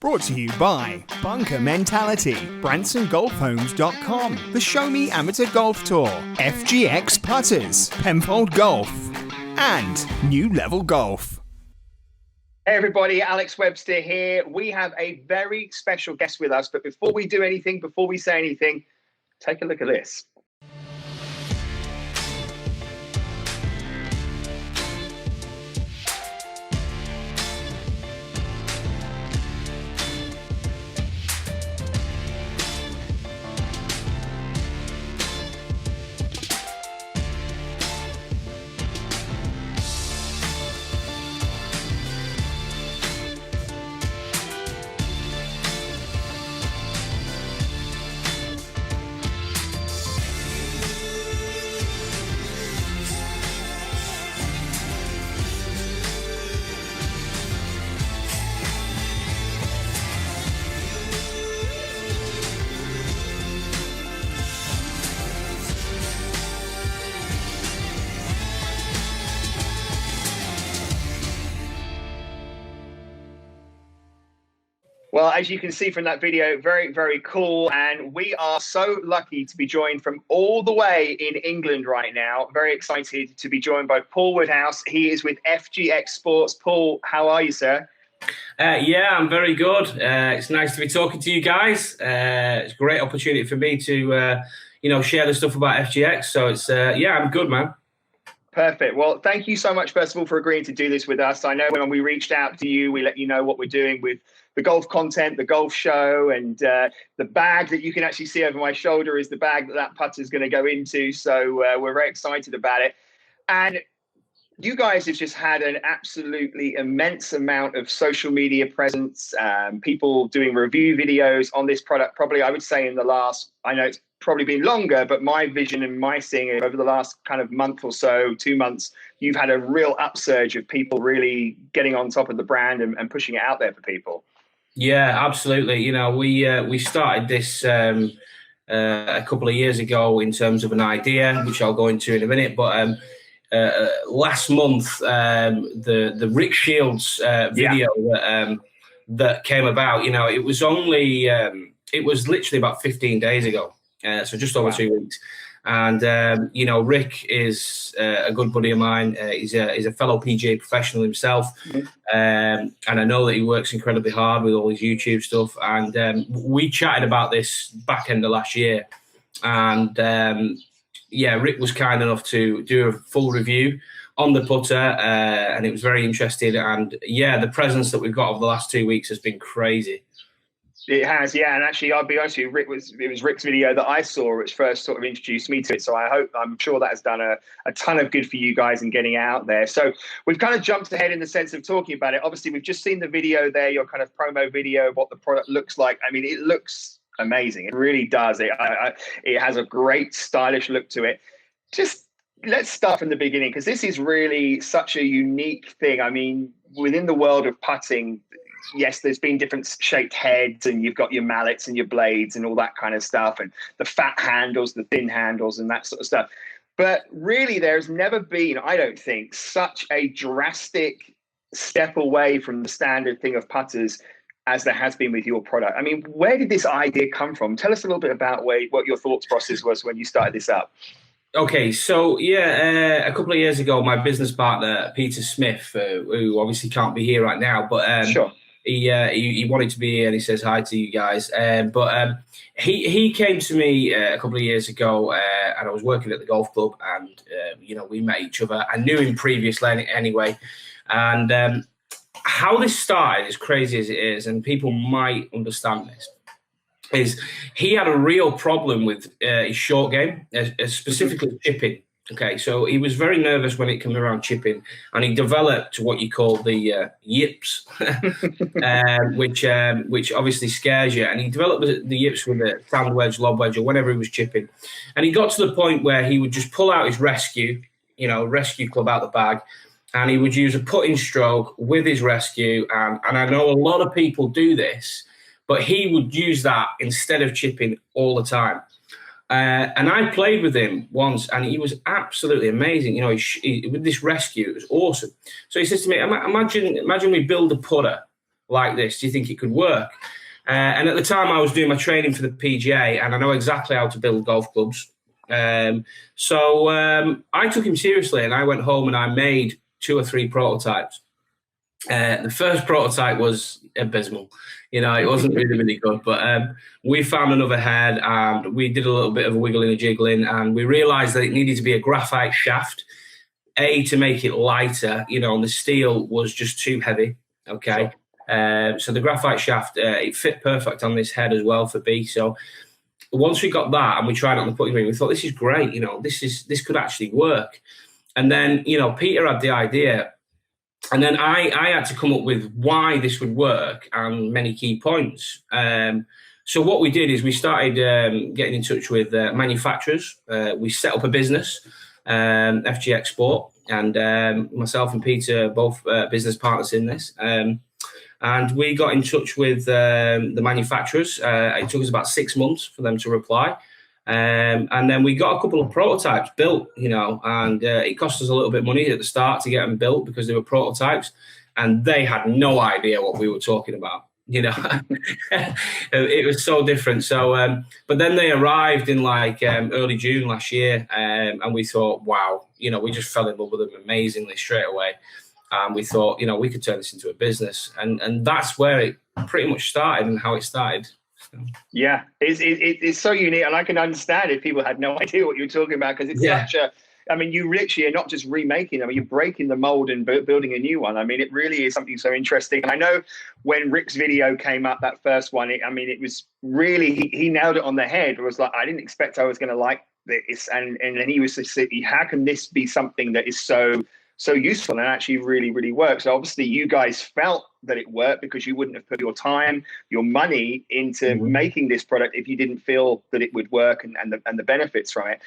Brought to you by Bunker Mentality, BransonGolfHomes.com, the Show Me Amateur Golf Tour, FGX Putters, Penfold Golf, and New Level Golf. Hey everybody, Alex Webster here. We have a very special guest with us, but before we do anything, before we say anything, take a look at this. Well, as you can see from that video, very, very cool. And we are so lucky to be joined from all the way in England right now. Very excited to be joined by Paul Woodhouse. He is with FGX Sports. Paul, how are you, sir? Yeah, I'm very good. It's nice to be talking to you guys. It's a great opportunity for me to, share the stuff about FGX. So it's, I'm good, man. Perfect. Well, thank you so much, first of all, for agreeing to do this with us. I know when we reached out to you, we let you know what we're doing with the golf content, the golf show, and the bag that you can actually see over my shoulder is the bag that putter is going to go into. So we're very excited about it. And you guys have just had an absolutely immense amount of social media presence, people doing review videos on this product, probably I would say in the last, I know it's probably been longer, but my vision and my seeing it over the last kind of month or so, 2 months, you've had a real upsurge of people really getting on top of the brand and pushing it out there for people. Yeah, absolutely. You know, we started this a couple of years ago in terms of an idea, which I'll go into in a minute. But last month, the Rick Shields video that came about, you know, it was only it was literally about 15 days ago, so just over 2 weeks. And Rick is a good buddy of mine. He's a fellow PGA professional himself, and I know that he works incredibly hard with all his YouTube stuff. And we chatted about this back end of last year, and Rick was kind enough to do a full review on the putter, and it was very interesting. And the presence that we've got over the last 2 weeks has been crazy. It has, yeah. And actually, I'll be honest with you, it was Rick's video that I saw which first sort of introduced me to it. So I'm sure that has done a ton of good for you guys in getting out there. So we've kind of jumped ahead in the sense of talking about it. Obviously, we've just seen the video there, your kind of promo video of what the product looks like. I mean, it looks amazing. It really does. It has a great stylish look to it. Just let's start from the beginning, because this is really such a unique thing. I mean, within the world of putting, yes, there's been different shaped heads, and you've got your mallets and your blades and all that kind of stuff, and the fat handles, the thin handles, and that sort of stuff. But really, there's never been, I don't think, such a drastic step away from the standard thing of putters as there has been with your product. I mean, where did this idea come from? Tell us a little bit about what your thoughts process was when you started this up. Okay, so a couple of years ago, my business partner, Peter Smith, who obviously can't be here right now, but sure. He wanted to be here, and he says hi to you guys. He came to me a couple of years ago, and I was working at the golf club, and we met each other. I knew him previously anyway, and how this started, as crazy as it is, and people might understand this, is he had a real problem with his short game, specifically chipping. Okay, so he was very nervous when it came around chipping, and he developed what you call the yips, which obviously scares you. And he developed the yips with a sand wedge, lob wedge, or whenever he was chipping. And he got to the point where he would just pull out his rescue club out the bag, and he would use a putting stroke with his rescue. And I know a lot of people do this, but he would use that instead of chipping all the time. And I played with him once, and he was absolutely amazing. You know, with this rescue, it was awesome. So he says to me, imagine we build a putter like this? Do you think it could work? And at the time, I was doing my training for the PGA, and I know exactly how to build golf clubs. So I took him seriously, and I went home and I made 2 or 3 prototypes. The first prototype was abysmal. You know, it wasn't really good, but we found another head and we did a little bit of a wiggling and jiggling, and we realized that it needed to be a graphite shaft, to make it lighter, you know, and the steel was just too heavy. Okay. Sure. So the graphite shaft, it fit perfect on this head as well for B. So once we got that and we tried it on the putting green, we thought, this is great. You know, this could actually work. And then, you know, Peter had the idea. And then I had to come up with why this would work and many key points. So what we did is we started getting in touch with manufacturers. We set up a business, FG Export, and myself and Peter, both business partners in this. And we got in touch with the manufacturers. It took us about 6 months for them to reply. And then we got a couple of prototypes built, you know, and it cost us a little bit of money at the start to get them built because they were prototypes, and they had no idea what we were talking about, you know. It was so different. So, but then they arrived in like early June last year, and we thought, wow, you know, we just fell in love with them amazingly straight away. And we thought, you know, we could turn this into a business, and that's where it pretty much started and how it started. Yeah, it's so unique, and I can understand if people had no idea what you were talking about, because it's such a, I mean, you literally are not just remaking them, you're breaking the mold and building a new one. I mean, it really is something so interesting. And I know when Rick's video came up, that first one, I mean, it was really, he nailed it on the head. It was like, I didn't expect I was going to like this. And then he was just, how can this be something that is so useful and actually really works? So obviously you guys felt that it worked because you wouldn't have put your time, your money into making this product if you didn't feel that it would work and the benefits from it.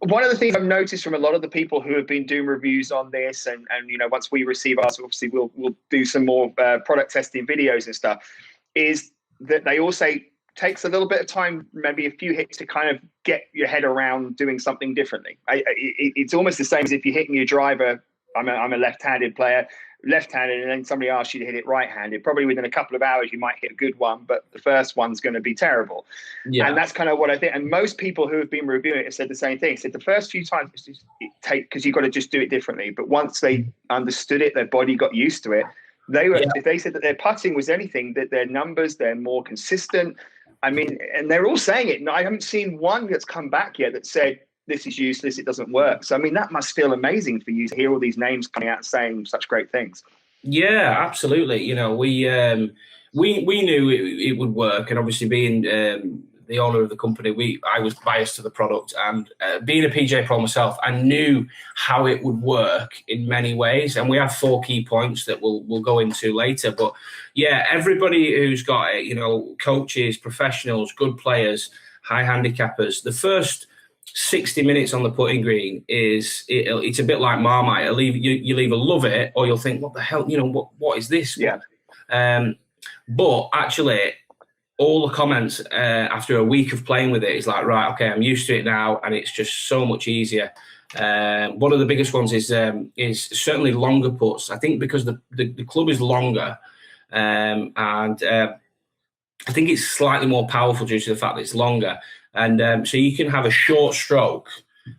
One of the things I've noticed from a lot of the people who have been doing reviews on this, and you know, once we receive ours, obviously we'll do some more product testing videos and stuff, is that they all say takes a little bit of time, maybe a few hits, to kind of get your head around doing something differently. It's almost the same as if you're hitting your driver. I'm a left-handed player, left-handed, and then somebody asks you to hit it right-handed. Probably within a couple of hours, you might hit a good one, but the first one's going to be terrible. Yeah. And that's kind of what I think. And most people who have been reviewing it have said the same thing. Said the first few times because you've got to just do it differently. But once they understood it, their body got used to it. They said that their putting was anything, that their numbers, they're more consistent. I mean, and they're all saying it. And I haven't seen one that's come back yet that said, this is useless, it doesn't work. So, I mean, that must feel amazing for you to hear all these names coming out saying such great things. Yeah, absolutely. You know, we knew it would work. And obviously being the owner of the company, I was biased to the product. And being a PJ Pro myself, I knew how it would work in many ways. And we have 4 key points that we'll go into later. But yeah, everybody who's got it, you know, coaches, professionals, good players, high handicappers, the first 60 minutes on the putting green it's a bit like Marmite. You'll either love it or you'll think, what the hell, you know, what is this? Yeah. But actually, all the comments after a week of playing with it is like, right, okay, I'm used to it now, and it's just so much easier. One of the biggest ones is certainly longer putts. I think because the club is longer, and I think it's slightly more powerful due to the fact that it's longer. And so you can have a short stroke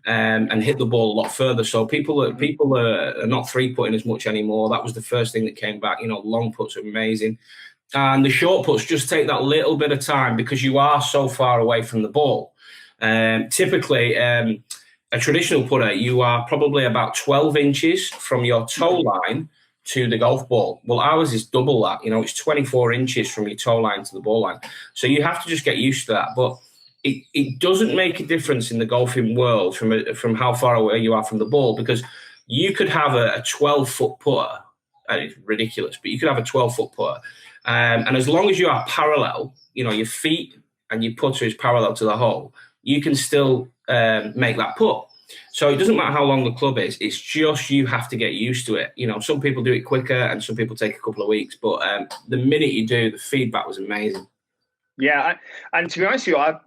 and hit the ball a lot further. So people are not 3-putting as much anymore. That was the first thing that came back. You know, long putts are amazing. And the short putts just take that little bit of time because you are so far away from the ball. Typically, a traditional putter, you are probably about 12 inches from your toe line to the golf ball. Well, ours is double that. You know, it's 24 inches from your toe line to the ball line. So you have to just get used to that. But it doesn't make a difference in the golfing world from how far away you are from the ball, because you could have a 12-foot putter, and it's ridiculous, but you could have a 12-foot putter, and as long as you are parallel, you know, your feet and your putter is parallel to the hole, you can still make that putt. So it doesn't matter how long the club is, it's just you have to get used to it. You know, some people do it quicker and some people take a couple of weeks, but the minute you do, the feedback was amazing. Yeah, and to be honest with you,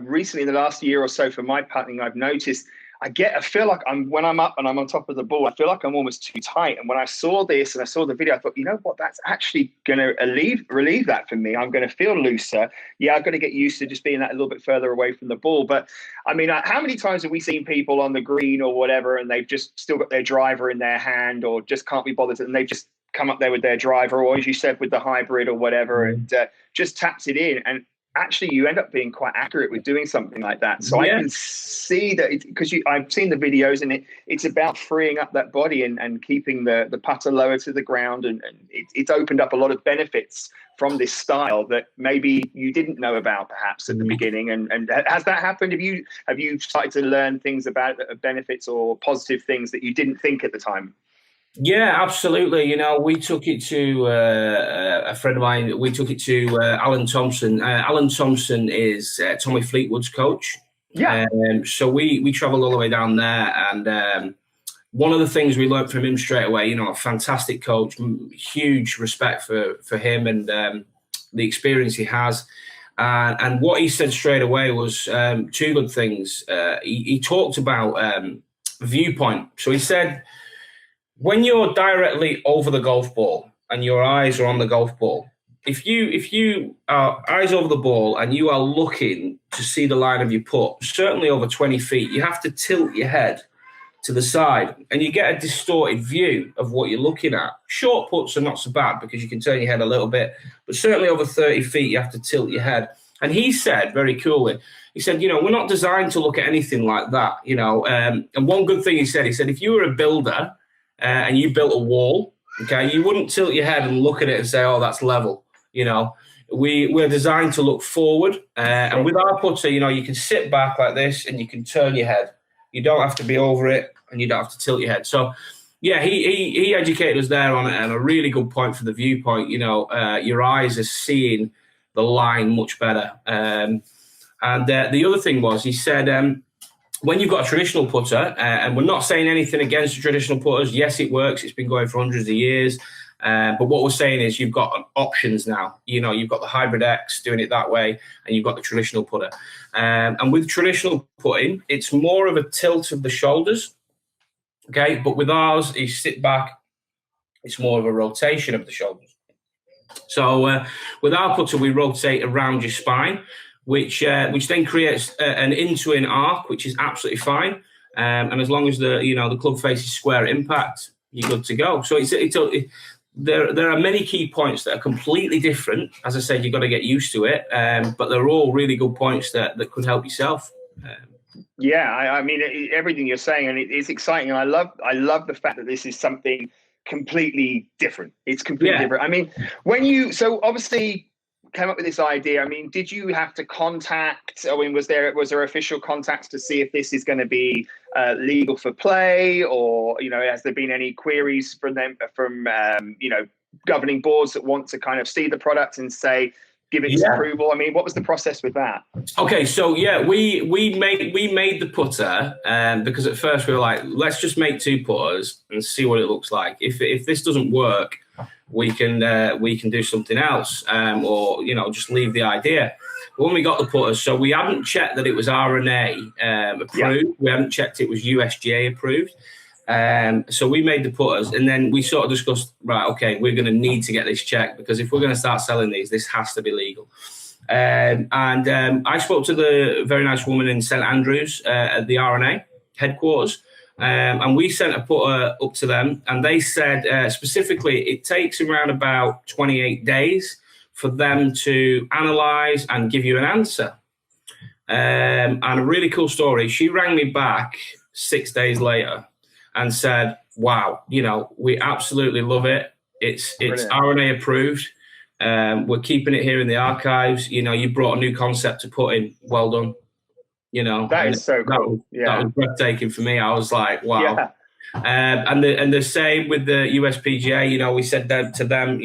recently in the last year or so for my putting, I've noticed I feel like when I'm up and I'm on top of the ball, I feel like I'm almost too tight. And when I saw this and I saw the video, I thought, you know what, that's actually going to relieve that for me. I'm going to feel looser. Yeah, I've got to get used to just being that a little bit further away from the ball. But I mean, how many times have we seen people on the green or whatever, and they've just still got their driver in their hand or just can't be bothered, and they've just come up there with their driver, or as you said, with the hybrid or whatever, and just taps it in. And actually you end up being quite accurate with doing something like that. So I can see that because I've seen the videos, and it's about freeing up that body and keeping the putter lower to the ground. And it's opened up a lot of benefits from this style that maybe you didn't know about perhaps at the beginning. And has that happened? Have you started to learn things about benefits or positive things that you didn't think at the time? Yeah, absolutely. You know, we took it to a friend of mine. We took it to Alan Thompson. Alan Thompson is Tommy Fleetwood's coach. Yeah. So we travelled all the way down there, and one of the things we learned from him straight away, you know, a fantastic coach, huge respect for him and the experience he has. And what he said straight away was two good things. He talked about viewpoint. So he said, when you're directly over the golf ball and your eyes are on the golf ball, if you are eyes over the ball and you are looking to see the line of your putt, certainly over 20 feet, you have to tilt your head to the side and you get a distorted view of what you're looking at. Short putts are not so bad because you can turn your head a little bit, but certainly over 30 feet, you have to tilt your head. And he said very coolly, he said, you know, we're not designed to look at anything like that, you know. And one good thing he said, if you were a builder, and you built a wall, okay, you wouldn't tilt your head and look at it and say, oh, that's level. You know, we're designed to look forward. And with our putter, you know, you can sit back like this and you can turn your head. You don't have to be over it and you don't have to tilt your head. So, yeah, he educated us there on it, and a really good point for the viewpoint. You know, your eyes are seeing the line much better. And the other thing was, he said, when you've got a traditional putter, and we're not saying anything against the traditional putters. Yes, it works. It's been going for hundreds of years. But what we're saying is you've got options now. You know, you've got the Hybrid X doing it that way, and you've got the traditional putter. And with traditional putting, it's more of a tilt of the shoulders. Okay, but with ours, you sit back, it's more of a rotation of the shoulders. So with our putter, we rotate around your spine, which then creates an in-twin arc, which is absolutely fine. And as long as the club face is square at impact, you're good to go. So there are many key points that are completely different. As I said, you've got to get used to it, but they're all really good points that could help yourself. Yeah, I mean, everything you're saying, and it's exciting. And I love the fact that this is something completely different. It's completely different. I mean, so obviously came up with this idea. I mean, did you have to contact? I mean, was there official contacts to see if this is going to be legal for play, or has there been any queries from governing boards that want to kind of see the product and say give its approval? I mean, what was the process with that? Okay, so we made the putter because at first we were like, let's just make two putters and see what it looks like. If this doesn't work, we can do something else, or just leave the idea. But when we got the putters, so we hadn't checked that it was RNA approved. We hadn't checked it was USGA approved. So we made the putters, and then we sort of discussed, right, okay, we're going to need to get this checked, because if we're going to start selling these, this has to be legal. And I spoke to the very nice woman in St Andrews at the RNA headquarters, and we sent a putter up to them, and they said specifically it takes around about 28 days for them to analyse and give you an answer. And a really cool story, she rang me back 6 days later and said, wow, we absolutely love it. It's RNA approved. We're keeping it here in the archives. You brought a new concept to put in. Well done. That is so cool. That was breathtaking for me. I was like, wow. Yeah. And the same with the USPGA. We said that to them,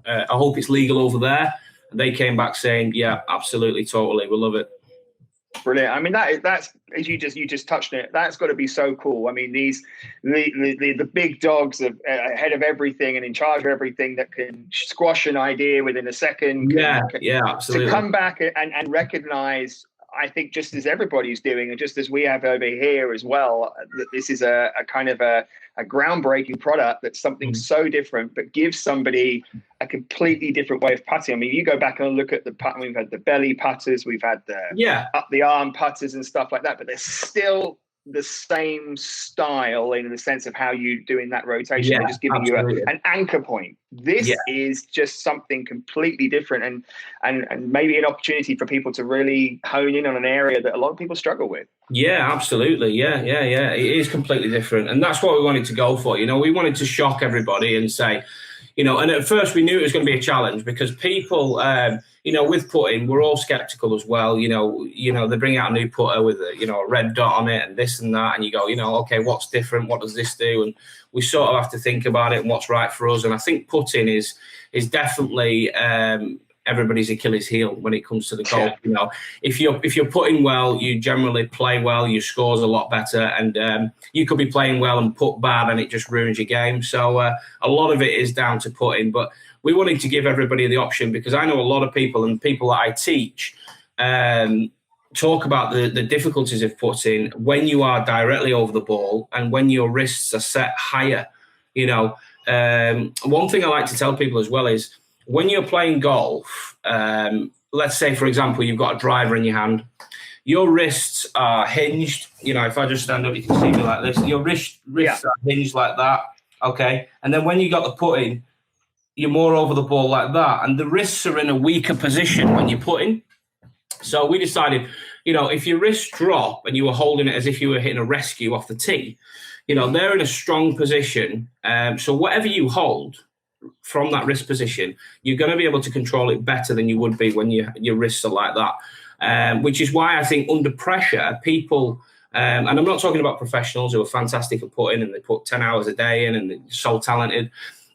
I hope it's legal over there. And they came back saying, yeah, absolutely, totally. We love it. Brilliant. I mean, that's as you just touched on it. That's got to be so cool. I mean, the big dogs are ahead of everything and in charge of everything, that can squash an idea within a second. Yeah, absolutely. To come back and recognize, I think just as everybody's doing, and just as we have over here as well, that this is a kind of a groundbreaking product that's something so different, but gives somebody a completely different way of putting. I mean, you go back and look at the putt. We've had the belly putters, we've had the up the arm putters and stuff like that, but they're still the same style in the sense of how you doing that rotation. They're just giving you an anchor point. This is just something completely different, and maybe an opportunity for people to really hone in on an area that a lot of people struggle with. Yeah, absolutely. Yeah. It is completely different, and that's what we wanted to go for. We wanted to shock everybody and say, and at first we knew it was going to be a challenge because people, with putting, we're all skeptical as well. They bring out a new putter with a red dot on it and this and that, and you go, okay, what's different? What does this do? And we sort of have to think about it and what's right for us. And I think putting is definitely everybody's Achilles heel when it comes to the golf. If you're putting well, you generally play well, your score's a lot better, and you could be playing well and putt bad and it just ruins your game. So a lot of it is down to putting, but we wanted to give everybody the option because I know a lot of people and people that I teach talk about the difficulties of putting when you are directly over the ball and when your wrists are set higher. One thing I like to tell people as well is when you're playing golf, let's say, for example, you've got a driver in your hand, your wrists are hinged. If I just stand up, you can see me like this. Your wrists are hinged like that, okay? And then when you got the putting, you're more over the ball like that. And the wrists are in a weaker position when you're putting. So we decided, if your wrists drop and you were holding it as if you were hitting a rescue off the tee, they're in a strong position. So whatever you hold from that wrist position, you're going to be able to control it better than you would be when your wrists are like that. Which is why I think under pressure, people, and I'm not talking about professionals who are fantastic at putting and they put 10 hours a day in and they're so talented.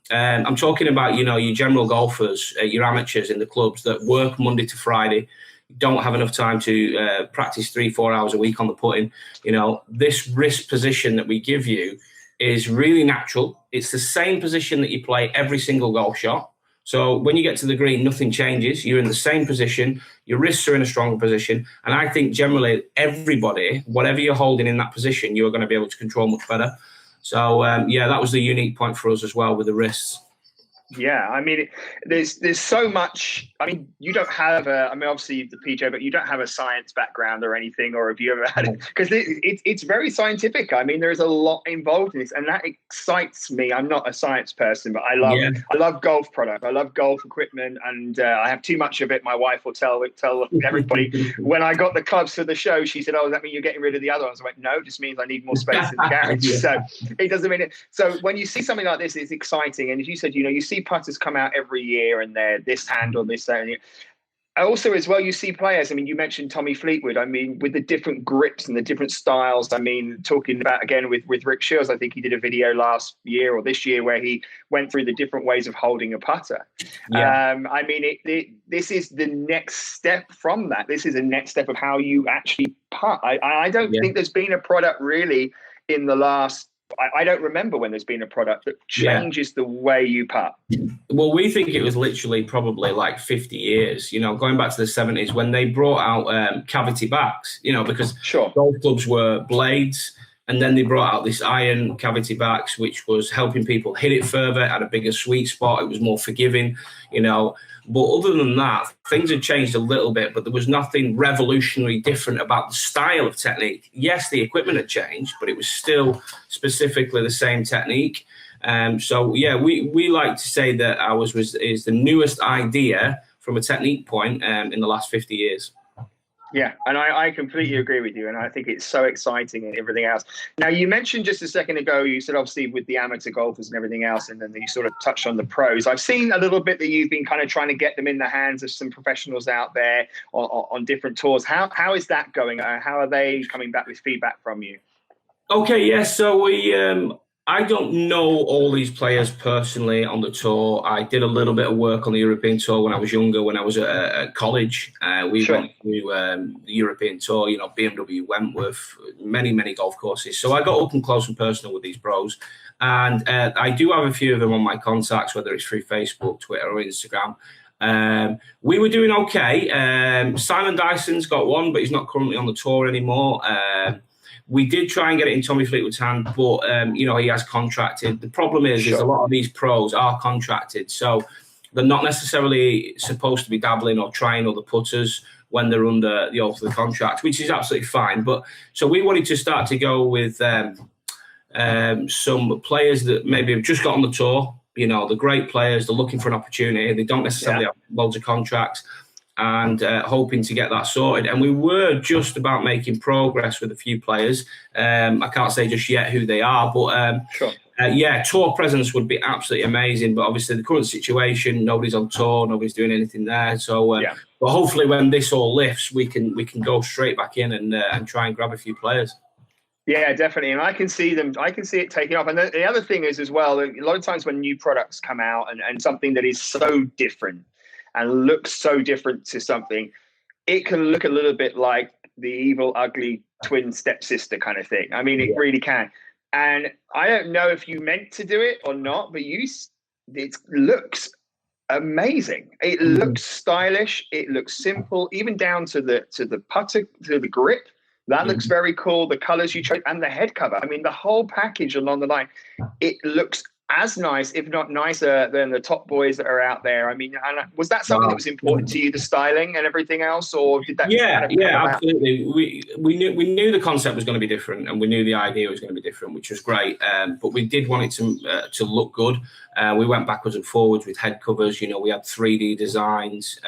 I'm talking about, your general golfers, your amateurs in the clubs that work Monday to Friday, don't have enough time to practice 3-4 hours a week on the putting. This wrist position that we give you is really natural. It's the same position that you play every single golf shot. So when you get to the green, nothing changes. You're in the same position. Your wrists are in a stronger position. And I think generally everybody, whatever you're holding in that position, you're going to be able to control much better. So, that was the unique point for us as well with the wrists. Yeah, I mean, there's so much. I mean, you don't have obviously the PJ, but you don't have a science background or anything, or have you ever had it? Because it's very scientific. I mean, there's a lot involved in this, and that excites me. I'm not a science person, but I love golf product. I love golf equipment, and I have too much of it. My wife will tell everybody. When I got the clubs for the show, she said, "Oh, does that mean you're getting rid of the other ones?" I went, "No, it just means I need more space in the garage." So it doesn't mean it. So when you see something like this, it's exciting, and as you said, you see putters come out every year and they're this handle, this, that, and also as well, you see players. I mean, you mentioned Tommy Fleetwood. I mean, with the different grips and the different styles. I mean, talking about again with Rick Shields, I think he did a video last year or this year where he went through the different ways of holding a putter. I mean, this is the next step from that. This is the next step of how you actually putt. I don't think there's been a product really in the last. I don't remember when there's been a product that changes the way you putt. Well, we think it was literally probably like 50 years, going back to the 70s when they brought out cavity backs, because golf clubs were blades. And then they brought out this iron cavity backs, which was helping people hit it further, had a bigger sweet spot. It was more forgiving, But other than that, things had changed a little bit, but there was nothing revolutionary different about the style of technique. Yes, the equipment had changed, but it was still specifically the same technique. We like to say that ours is the newest idea from a technique point in the last 50 years. Yeah, and I completely agree with you, and I think it's so exciting and everything else. Now, you mentioned just a second ago, you said obviously with the amateur golfers and everything else, and then you sort of touched on the pros. I've seen a little bit that you've been kind of trying to get them in the hands of some professionals out there on different tours. How is that going? How are they coming back with feedback from you? Okay, yes. So I don't know all these players personally on the tour. I did a little bit of work on the European tour when I was younger, when I was at college. We went to the European tour, BMW, Wentworth, many, many golf courses. So I got up and close and personal with these pros. And I do have a few of them on my contacts, whether it's through Facebook, Twitter, or Instagram. We were doing okay. Simon Dyson's got one, but he's not currently on the tour anymore. We did try and get it in Tommy Fleetwood's hand, but he has contracted. The problem is a lot of these pros are contracted, so they're not necessarily supposed to be dabbling or trying other putters when they're under the oath of the contract, which is absolutely fine. But so we wanted to start to go with some players that maybe have just got on the tour. The great players, they're looking for an opportunity. They don't necessarily have loads of contracts, and hoping to get that sorted. And we were just about making progress with a few players. I can't say just yet who they are, but tour presence would be absolutely amazing. But obviously the current situation, nobody's on tour, nobody's doing anything there. So, but hopefully when this all lifts, we can go straight back in and try and grab a few players. Yeah, definitely. And I can see it taking off. And the other thing is as well, a lot of times when new products come out and something that is so different and looks so different to something, it can look a little bit like the evil, ugly twin stepsister kind of thing. I mean, it really can. And I don't know if you meant to do it or not, but it looks amazing. It looks stylish. It looks simple, even down to the putter, to the grip. That looks very cool. The colors you chose and the head cover. I mean, the whole package along the line, it looks as nice, if not nicer, than the top boys that are out there. I mean, was that something that was important to you, the styling and everything else, or did that? Yeah, absolutely. We knew the concept was going to be different, and we knew the idea was going to be different, which was great. But we did want it to look good. We went backwards and forwards with head covers. We had 3D designs.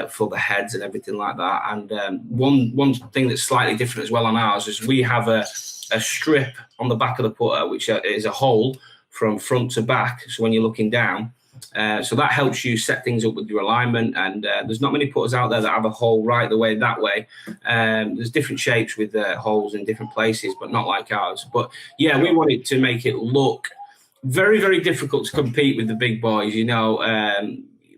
For the heads and everything like that. And one thing that's slightly different as well on ours is we have a strip on the back of the putter, which is a hole from front to back. So when you're looking down, so that helps you set things up with your alignment. And there's not many putters out there that have a hole right the way that way. There's different shapes with holes in different places, but not like ours. But yeah, we wanted to make it look very, very difficult to compete with the big boys.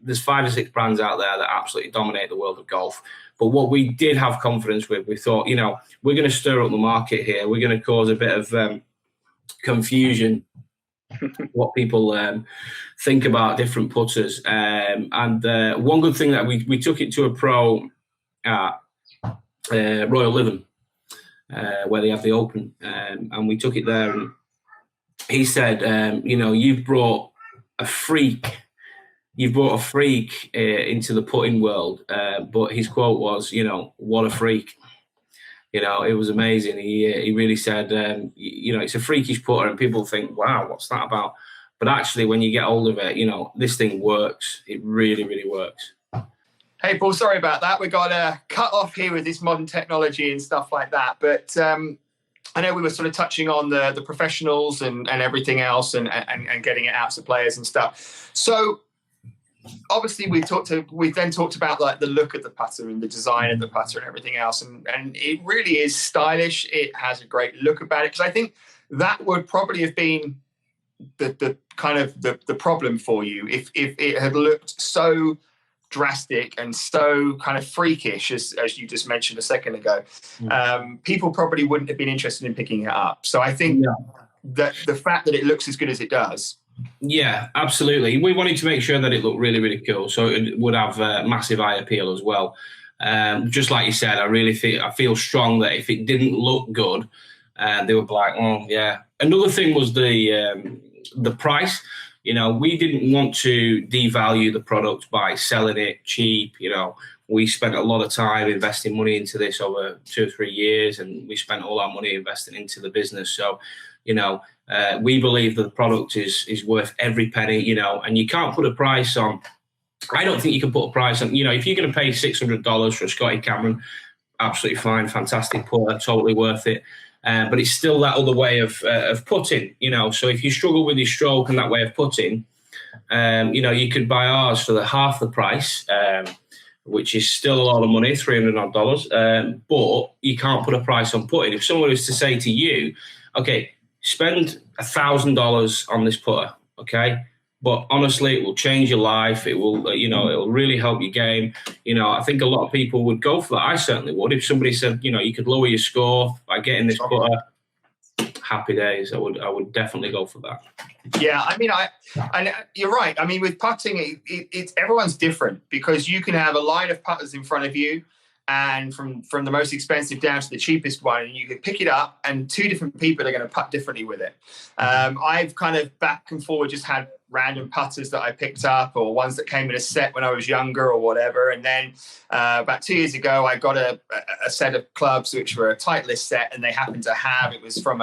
There's 5 or 6 brands out there that absolutely dominate the world of golf. But what we did have confidence with, we thought, we're going to stir up the market here. We're going to cause a bit of confusion, what people think about different putters. And one good thing that we took it to a pro at Royal Lytham, where they have the Open. And we took it there. And he said, you've brought a freak. You've brought a freak into the putting world, but his quote was, what a freak. It was amazing. He really said, it's a freakish putter, and people think, wow, what's that about? But actually, when you get hold of it, this thing works. It really, really works. Hey, Paul, sorry about that. We got cut off here with this modern technology and stuff like that. But I know we were sort of touching on the professionals and everything else and getting it out to players and stuff. So, obviously, we then talked about like the look of the putter and the design of the putter and everything else, and it really is stylish. It has a great look about it, because I think that would probably have been the kind of the problem for you if it had looked so drastic and so kind of freakish as you just mentioned a second ago. People probably wouldn't have been interested in picking it up. So I think that the fact that it looks as good as it does. Yeah, absolutely. We wanted to make sure that it looked really, really cool, so it would have massive eye appeal as well. Just like you said, I feel strong that if it didn't look good, they would be like, oh yeah. Another thing was the price. We didn't want to devalue the product by selling it cheap. We spent a lot of time investing money into this over 2 or 3 years, and we spent all our money investing into the business. So, we believe that the product is worth every penny, and you can't put a price on. I don't think you can put a price on, if you're going to pay $600 for a Scotty Cameron, absolutely fine, fantastic putter, totally worth it. But it's still that other way of putting, So if you struggle with your stroke and that way of putting, you could buy ours for half the price, which is still a lot of money, $300 odd. But you can't put a price on putting. If someone was to say to you, okay, spend $1,000 on this putter, okay? But honestly, it will change your life. It will, it will really help your game. I think a lot of people would go for that. I certainly would. If somebody said, you could lower your score by getting this putter, happy days. I would definitely go for that. Yeah, I mean, and you're right. I mean, with putting, it's everyone's different, because you can have a line of putters in front of you, and from the most expensive down to the cheapest one, and you can pick it up, and two different people are going to putt differently with it. I've kind of back and forward just had random putters that I picked up, or ones that came in a set when I was younger or whatever. And then about 2 years ago, I got a set of clubs which were a Titleist set, and they happened to have, it was from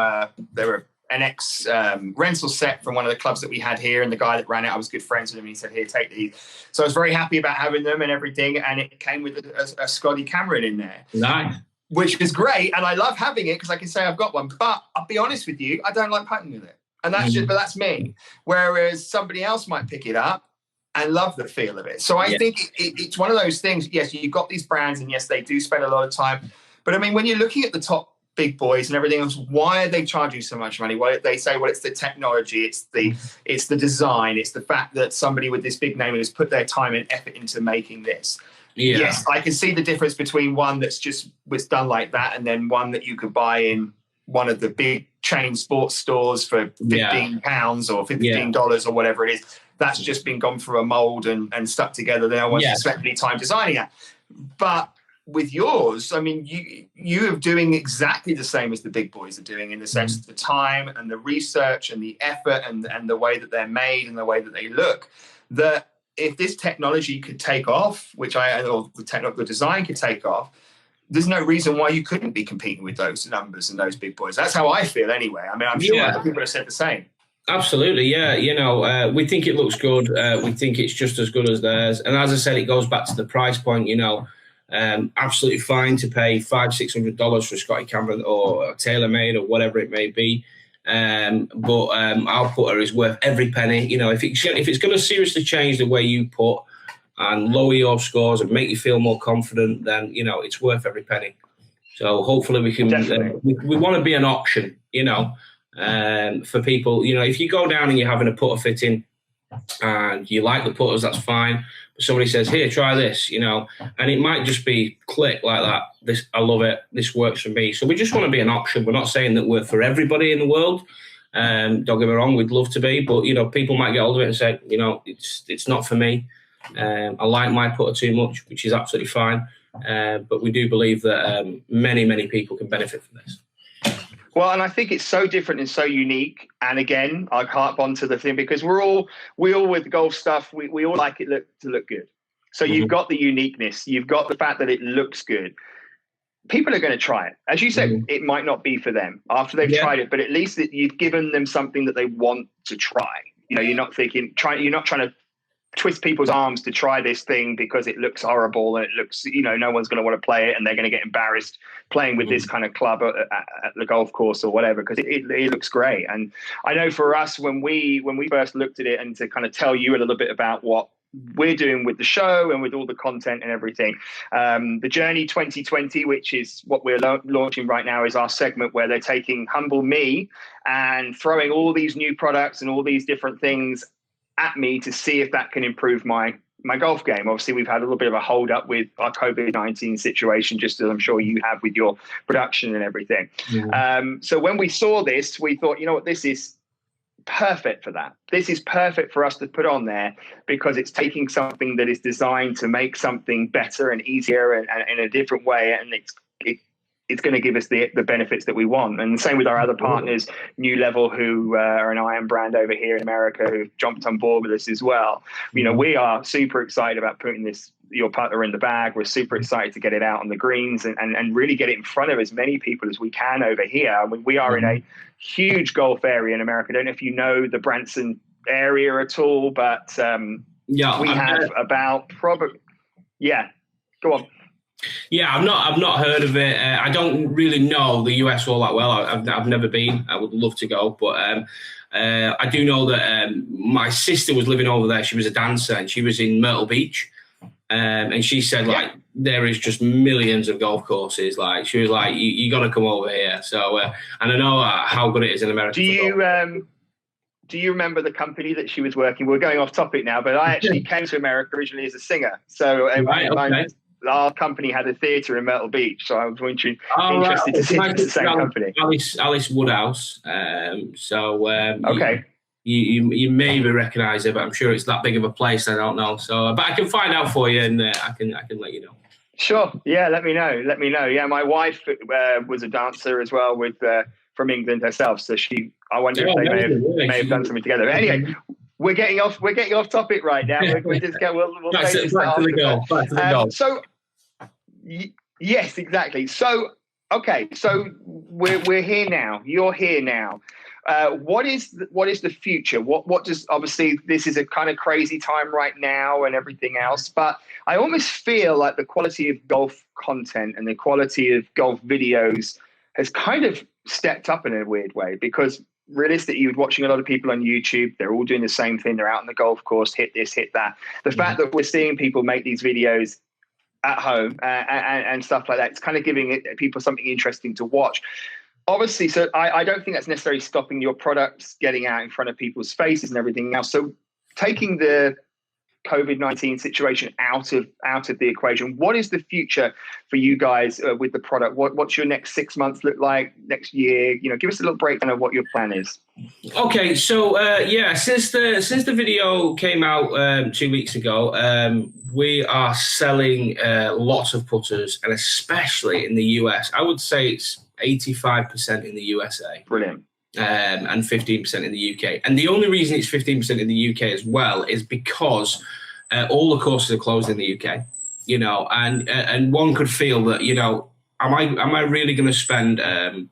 they were an ex rental set from one of the clubs that we had here, and the guy that ran it, I was good friends with him, and he said, here, take these. So I was very happy about having them and everything, and it came with a Scotty Cameron in there. Nice. Which is great, and I love having it because I can say I've got one. But I'll be honest with you, I don't like putting with it. And that's just, but that's me. Whereas somebody else might pick it up and love the feel of it. So I think it's one of those things. Yes, you've got these brands, and yes, they do spend a lot of time. But I mean, when you're looking at the top big boys and everything else, why are they charging so much money? Why they say, well, it's the technology, it's the design, it's the fact that somebody with this big name has put their time and effort into making this. Yeah. Yes, I can see the difference between one that's just was done like that, and then one that you could buy in one of the big chain sports stores for £15 or $15 or whatever it is. That's just been gone through a mold and stuck together. No one's spent any time designing it. But with yours, I mean, you are doing exactly the same as the big boys are doing, in the sense of the time and the research and the effort and the way that they're made and the way that they look. That if this technology could take off, or the technical design could take off, there's no reason why you couldn't be competing with those numbers and those big boys. That's how I feel anyway. I mean, I'm sure other people have said the same. Absolutely, yeah. You know, we think it looks good. We think it's just as good as theirs. And as I said, it goes back to the price point, you know. Absolutely fine to pay $500-600 for a Scotty Cameron or a TaylorMade or whatever it may be. But our putter is worth every penny. You know, if it's going to seriously change the way you putt and lower your scores and make you feel more confident, then, you know, it's worth every penny. So hopefully we can, we want to be an option, you know, for people. You know, if you go down and you're having a putter fitting and you like the putters, that's fine. But somebody says, here, try this, you know, and it might just be click like that. This, I love it. This works for me. So we just want to be an option. We're not saying that we're for everybody in the world. Don't get me wrong, we'd love to be, but, you know, people might get hold of it and say, you know, it's not for me. I like my putter too much, which is absolutely fine. But we do believe that many people can benefit from this. Well, and I think it's so different and so unique. And again, I harp onto the thing, because we all with golf stuff, we all like it to look good. So you've got the uniqueness, you've got the fact that it looks good. People are going to try it. As you said, it might not be for them after they've tried it, but at least you've given them something that they want to try. You know, you're not trying to twist people's arms to try this thing because it looks horrible and it looks, you know, no one's going to want to play it and they're going to get embarrassed playing with this kind of club at the golf course or whatever, because it looks great. And I know for us, when we first looked at it, and to kind of tell you a little bit about what we're doing with the show and with all the content and everything, the Journey 2020, which is what we're launching right now, is our segment where they're taking Humble Me and throwing all these new products and all these different things at me to see if that can improve my golf game. Obviously, we've had a little bit of a hold up with our COVID-19 situation, just as I'm sure you have with your production and everything. So when we saw this, we thought, you know what, this is perfect for that. This is perfect for us to put on there, because it's taking something that is designed to make something better and easier and in a different way, and it's going to give us the benefits that we want. And the same with our other partners, New Level, who are an iron brand over here in America, who've jumped on board with us as well. You know, we are super excited about putting your putter in the bag. We're super excited to get it out on the greens and really get it in front of as many people as we can over here. I mean, we are in a huge golf area in America. I don't know if you know the Branson area at all, but we have about probably, go on. Yeah, I've not heard of it. I don't really know the US all that well. I've never been. I would love to go, but I do know that my sister was living over there. She was a dancer, and she was in Myrtle Beach, and she said like there is just millions of golf courses. Like she was like, you got to come over here. So and I know how good it is in America. Do you remember the company that she was working? We're going off topic now, but I actually came to America originally as a singer. So our company had a theatre in Myrtle Beach, so I was interested Right. to see if it's the same company. Alice Woodhouse. Okay. You maybe recognise it, but I'm sure it's that big of a place. I don't know. So, but I can find out for you, and I can let you know. Sure. Yeah. Let me know. Yeah. My wife was a dancer as well from England herself. So I wonder if they may have done something together. But anyway, we're getting off topic right now. We'll just we'll back to the goal. So yes, exactly. So okay. So we're here now. You're here now. What is the future? What does, obviously this is a kind of crazy time right now and everything else, but I almost feel like the quality of golf content and the quality of golf videos has kind of stepped up in a weird way, because realistically, you're watching a lot of people on YouTube. They're all doing the same thing. They're out on the golf course, hit this, hit that. The fact that we're seeing people make these videos at home and stuff like that, it's kind of giving people something interesting to watch. Obviously, so I don't think that's necessarily stopping your products getting out in front of people's faces and everything else. So taking the COVID-19 situation out of the equation, what is the future for you guys with the product? What's your next 6 months look like, next year? Give us a little breakdown of what your plan is. Okay, so since the video came out 2 weeks ago, we are selling lots of putters, and especially in the US. I would say it's 85% in the USA. Brilliant. And 15% in the UK. And the only reason it's 15% in the UK as well is because all the courses are closed in the UK. And one could feel that, am I really going to spend a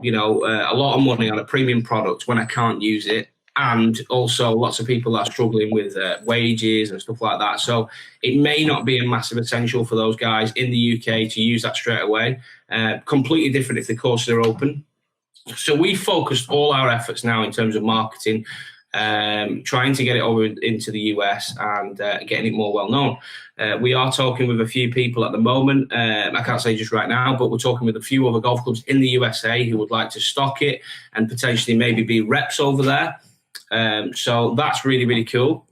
lot of money on a premium product when I can't use it? And also lots of people are struggling with wages and stuff like that. So it may not be a massive essential for those guys in the UK to use that straight away. Completely different if the courses are open. So we focused all our efforts now in terms of marketing, trying to get it over into the US and getting it more well known. We are talking with a few people at the moment. I can't say just right now, but we're talking with a few other golf clubs in the USA who would like to stock it and potentially maybe be reps over there. So that's really, really cool.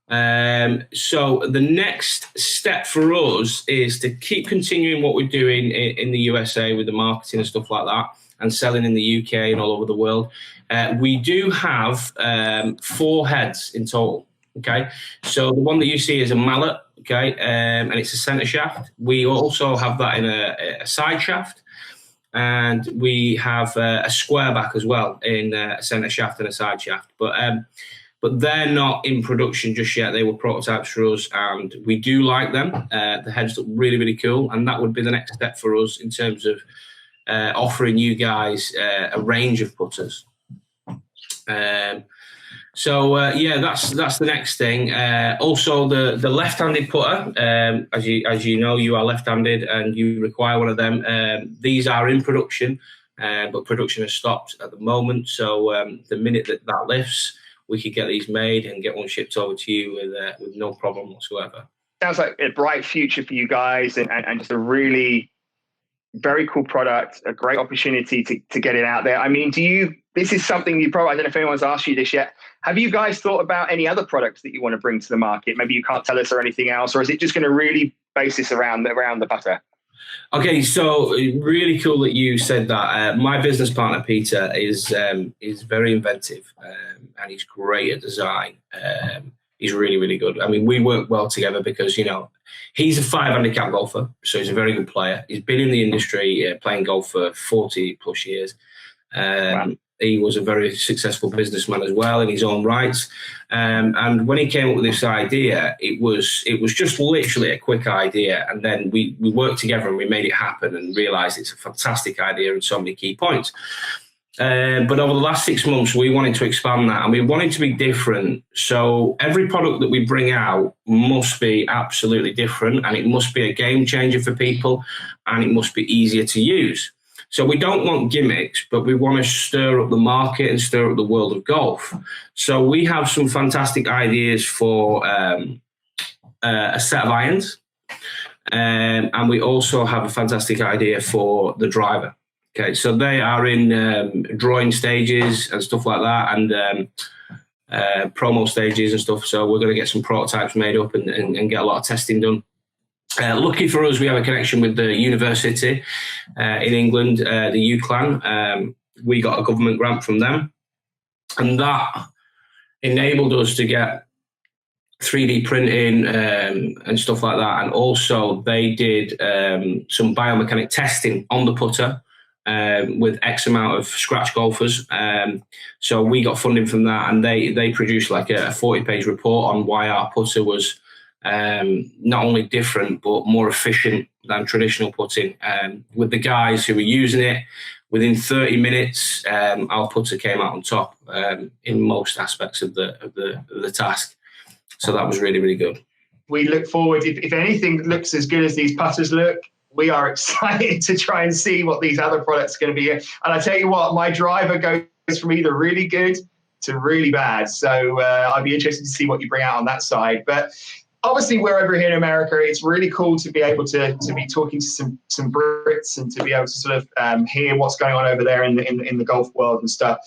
So the next step for us is to keep continuing what we're doing in the USA with the marketing and stuff like that, and selling in the UK and all over the world. We do have 4 heads in total. Okay, so the one that you see is a mallet. Okay, and it's a center shaft. We also have that in a side shaft. And we have a square back as well in a center shaft and a side shaft. But they're not in production just yet. They were prototypes for us, and we do like them. The heads look really, really cool, and that would be the next step for us in terms of offering you guys a range of putters. So that's the next thing. Also, the left-handed putter, as you know, you are left-handed and you require one of them. These are in production, but production has stopped at the moment. So the minute that lifts, we could get these made and get one shipped over to you with no problem whatsoever. Sounds like a bright future for you guys, and just a really very cool product, a great opportunity to get it out there. I mean, this is something you probably, I don't know if anyone's asked you this yet. Have you guys thought about any other products that you want to bring to the market? Maybe you can't tell us or anything else, or is it just going to really base this around the putter? Okay, so really cool that you said that. My business partner, Peter, is very inventive and he's great at design. He's really, really good. I mean, we work well together because, he's a 5 handicap golfer, so he's a very good player. He's been in the industry playing golf for 40 plus years. Wow. He was a very successful businessman as well in his own rights. And when he came up with this idea, it was just literally a quick idea. And then we worked together and we made it happen and realized it's a fantastic idea and so many key points. But over the last 6 months, we wanted to expand that and we wanted to be different. So every product that we bring out must be absolutely different, and it must be a game changer for people, and it must be easier to use. So we don't want gimmicks, but we want to stir up the market and stir up the world of golf. So we have some fantastic ideas for a set of irons. And we also have a fantastic idea for the driver. Okay, so they are in drawing stages and stuff like that, and promo stages and stuff. So we're going to get some prototypes made up and get a lot of testing done. Lucky for us, we have a connection with the university in England, the UCLan. We got a government grant from them, and that enabled us to get 3D printing and stuff like that. And also they did some biomechanic testing on the putter with X amount of scratch golfers. So we got funding from that, and they produced like a 40-page report on why our putter was not only different but more efficient than traditional putting. With the guys who were using it, within 30 minutes, our putter came out on top in most aspects of the task. So that was really, really good. We look forward, if anything looks as good as these putters look, we are excited to try and see what these other products are going to be. And I tell you what, my driver goes from either really good to really bad. So I'd be interested to see what you bring out on that side. But obviously, we're over here in America. It's really cool to be able to be talking to some Brits and to be able to sort of hear what's going on over there in the golf world and stuff.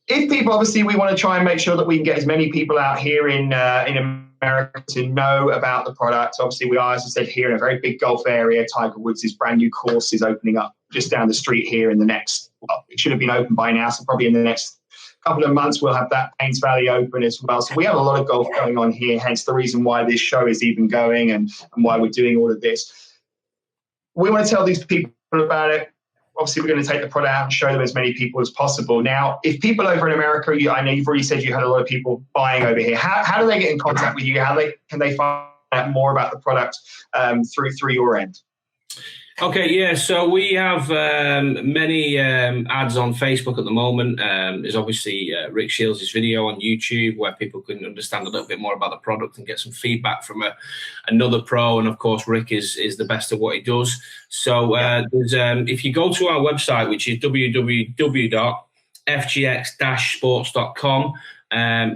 If people, obviously, we want to try and make sure that we can get as many people out here in America to know about the product. Obviously, we are, as I said, here in a very big golf area. Tiger Woods' brand new course is opening up just down the street here in the next, well, it should have been open by now, so probably in the next couple of months we'll have that Paynes Valley open as well. So we have a lot of golf going on here, hence the reason why this show is even going and why we're doing all of this. We want to tell these people about it. Obviously, we're going to take the product out and show them as many people as possible. Now, if people over in America, I know you've already said you had a lot of people buying over here. How do they get in contact with you? Can they find out more about the product through your end? Okay, yeah, so we have many ads on Facebook at the moment. There's obviously Rick Shields' video on YouTube where people can understand a little bit more about the product and get some feedback from another pro. And of course, Rick is the best at what he does. So there's, if you go to our website, which is www.fgx-sports.com,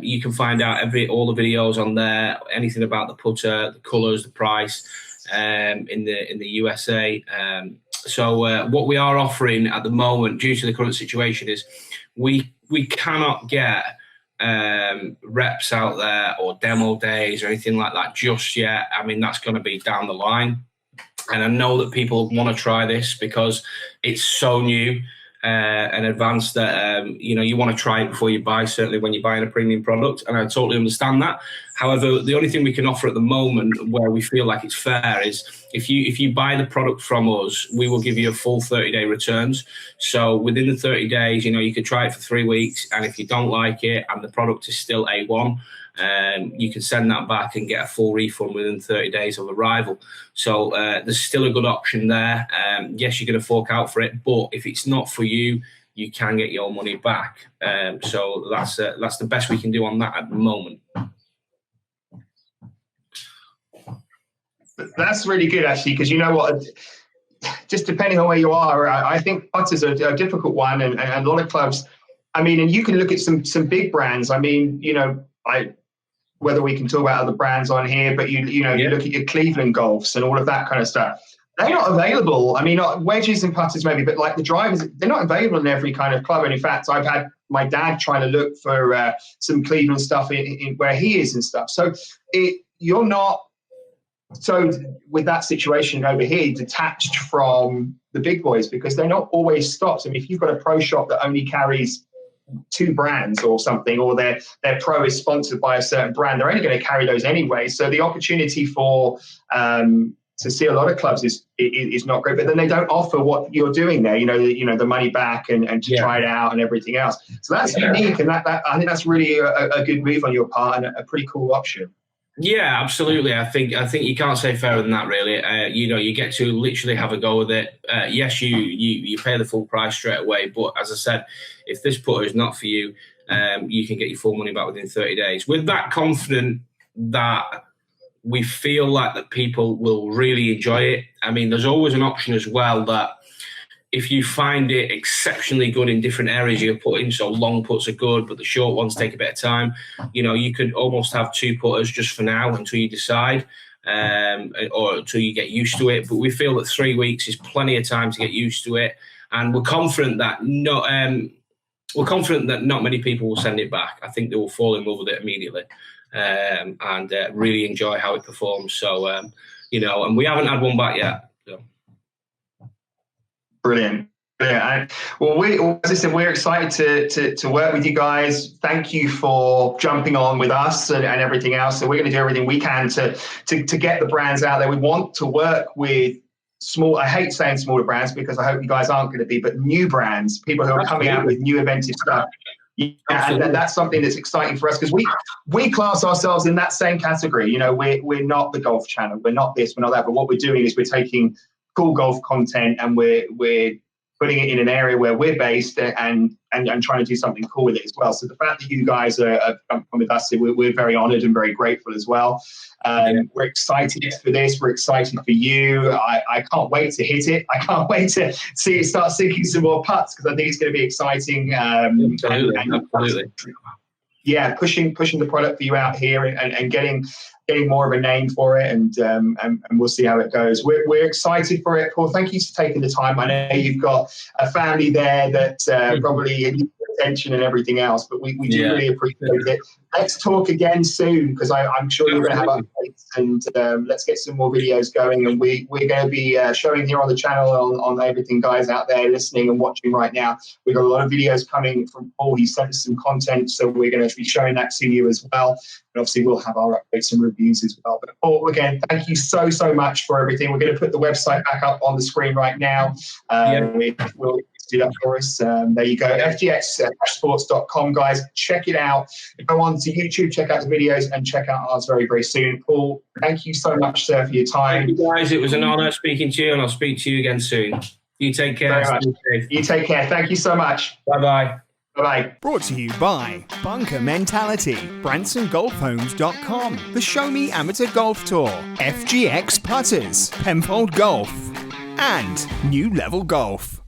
you can find out all the videos on there, anything about the putter, the colours, the price. In the USA. So what we are offering at the moment, due to the current situation, is we cannot get reps out there or demo days or anything like that just yet. I mean, that's going to be down the line. And I know that people want to try this because it's so new and advanced that, you want to try it before you buy, certainly when you're buying a premium product. And I totally understand that. However, the only thing we can offer at the moment where we feel like it's fair is if you buy the product from us, we will give you a full 30-day returns. So within the 30 days, you could try it for 3 weeks. And if you don't like it and the product is still A1, you can send that back and get a full refund within 30 days of arrival. So there's still a good option there. Yes, you're going to fork out for it, but if it's not for you, you can get your money back. So that's the best we can do on that at the moment. That's really good, actually, because you know what? Just depending on where you are, I think putters are a difficult one, and a lot of clubs. I mean, and you can look at some big brands. I mean, whether we can talk about other brands on here, but you look at your Cleveland Golfs and all of that kind of stuff. They're not available. I mean, not wedges and putters maybe, but like the drivers, they're not available in every kind of club. And in fact, I've had my dad trying to look for some Cleveland stuff in where he is and stuff. So you're not. So with that situation over here, detached from the big boys, because they're not always stocked. I mean, if you've got a pro shop that only carries 2 brands or something, or their pro is sponsored by a certain brand, they're only going to carry those anyway. So the opportunity for to see a lot of clubs is not great. But then they don't offer what you're doing there. The money back and to try it out and everything else. So that's unique, and that I think that's really a good move on your part and a pretty cool option. Yeah, absolutely. I think you can't say fairer than that, really. You get to literally have a go with it. Yes, you pay the full price straight away, but as I said, if this putter is not for you, you can get your full money back within 30 days. With that confident that we feel like that people will really enjoy it. I mean, there's always an option as well that if you find it exceptionally good in different areas you're putting, so long putts are good, but the short ones take a bit of time, you could almost have 2 putters just for now until you decide, or until you get used to it. But we feel that 3 weeks is plenty of time to get used to it. And we're confident that not many people will send it back. I think they will fall in love with it immediately and really enjoy how it performs. So and we haven't had one back yet. So. Brilliant. Yeah, well, as I said, we're excited to work with you guys. Thank you for jumping on with us and everything else. So we're going to do everything we can to get the brands out there. We want to work with small. I hate saying smaller brands because I hope you guys aren't going to be, but new brands, people who are coming out with new inventive stuff. Yeah, and that's something that's exciting for us because we class ourselves in that same category. We're not the golf channel. We're not this. We're not that. But what we're doing is we're taking cool golf content and we're putting it in an area where we're based and trying to do something cool with it as well. So the fact that you guys are with us, we're very honoured and very grateful as well. We're excited for this. We're excited for you. I can't wait to hit it. I can't wait to see it start sinking some more putts because I think it's going to be exciting. Absolutely. Yeah, pushing the product for you out here and getting more of a name for it, and we'll see how it goes. We're excited for it, Paul. Thank you for taking the time. I know you've got a family there that probably needs attention and everything else, but we do really appreciate it. Let's talk again soon because I'm sure you're going to have updates, and let's get some more videos going. And we're going to be showing here on the channel on everything, guys out there listening and watching right now. We've got a lot of videos coming from Paul. He sent us some content, so we're going to be showing that to you as well. And obviously, we'll have our updates and reviews as well. But Paul, again, thank you so much for everything. We're going to put the website back up on the screen right now. We'll do that for us. There you go. FGXsports.com, guys. Check it out. Go on to YouTube, check out the videos, and check out ours very, very soon. Paul, thank you so much, sir, for your time. Thank you, guys. It was an honour speaking to you, and I'll speak to you again soon. You take care. You take care. Thank you so much. Bye-bye. Bye-bye. Brought to you by Bunker Mentality, BransonGolfHomes.com, the Show Me Amateur Golf Tour, FGX Putters, Penfold Golf, and New Level Golf.